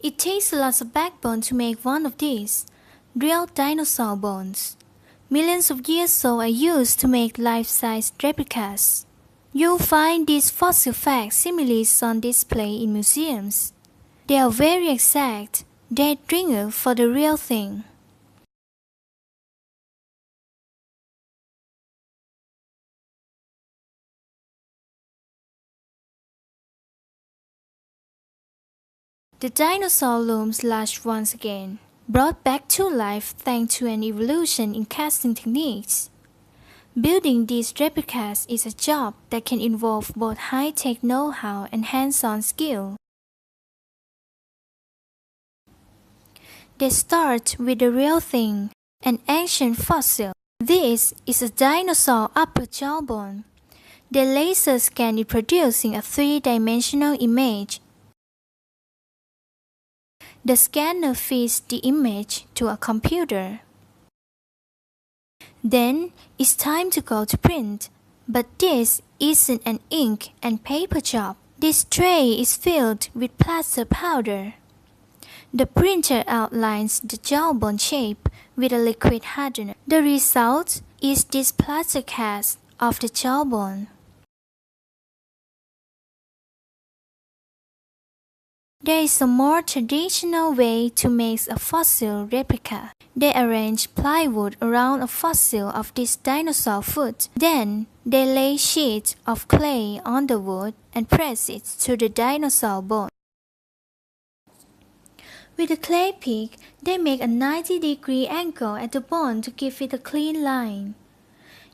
It takes lots of backbone to make one of these, real dinosaur bones. Millions of years old are used to make life-size replicas. You'll find these fossil facsimiles on display in museums. They are very exact, dead ringer for the real thing. The dinosaur looms large once again, brought back to life thanks to an evolution in casting techniques. Building these replicas is a job that can involve both high-tech know-how and hands-on skill. They start with the real thing, an ancient fossil. This is a dinosaur upper jawbone. They laser scan it, producing a three-dimensional image. The scanner feeds the image to a computer. Then it's time to go to print. But this isn't an ink and paper job. This tray is filled with plaster powder. The printer outlines the jawbone shape with a liquid hardener. The result is this plaster cast of the jawbone. There is a more traditional way to make a fossil replica. They arrange plywood around a fossil of this dinosaur foot. Then they lay sheets of clay on the wood and press it to the dinosaur bone. With a clay pick, they make a 90-degree angle at the bone to give it a clean line.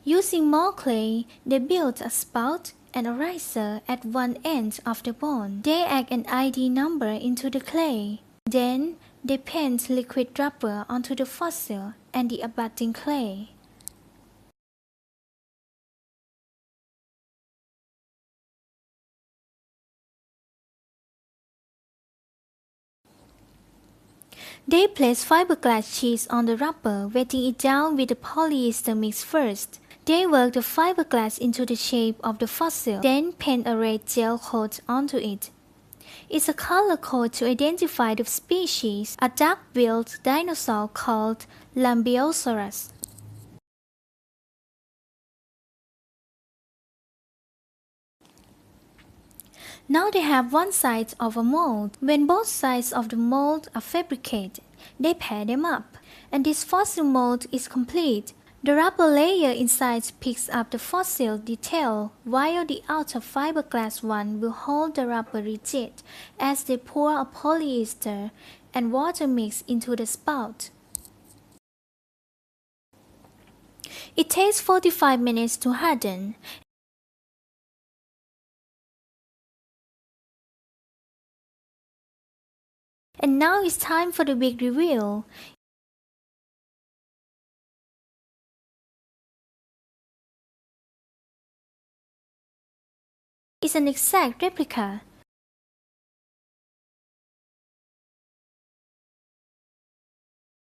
Using more clay, they build a spout and a riser at one end of the bone. They add an ID number into the clay. Then, they paint liquid rubber onto the fossil and the abutting clay. They place fiberglass sheets on the rubber, wetting it down with the polyester mix first. They work the fiberglass into the shape of the fossil, then paint a red gel coat onto it. It's a color code to identify the species, a duck-billed dinosaur called Lambeosaurus. Now they have one side of a mold. When both sides of the mold are fabricated, they pair them up, and this fossil mold is complete. The rubber layer inside picks up the fossil detail, while the outer fiberglass one will hold the rubber rigid as they pour a polyester and water mix into the spout. It takes 45 minutes to harden. And now it's time for the big reveal. It's an exact replica.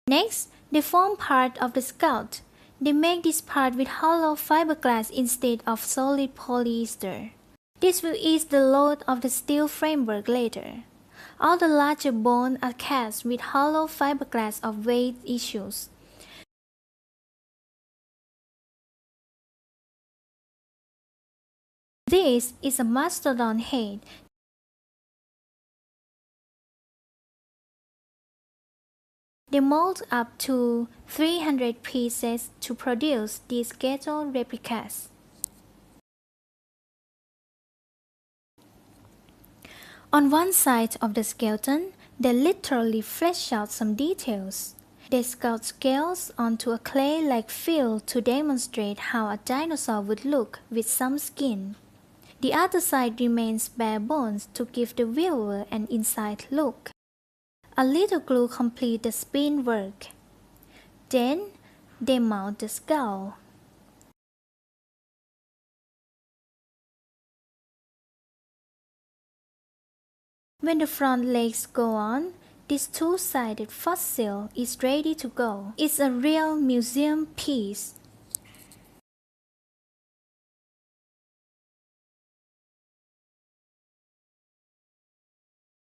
Next, they form part of the skull. They make this part with hollow fiberglass instead of solid polyester. This will ease the load of the steel framework later. All the larger bones are cast with hollow fiberglass of weight issues. This is a mastodon head. They mold up to 300 pieces to produce these ghetto replicas. On one side of the skeleton, they literally flesh out some details. They sculpt scales onto a clay-like fill to demonstrate how a dinosaur would look with some skin. The other side remains bare bones to give the viewer an inside look. A little glue completes the spin work. Then, they mount the skull. When the front legs go on, this two-sided fossil is ready to go. It's a real museum piece.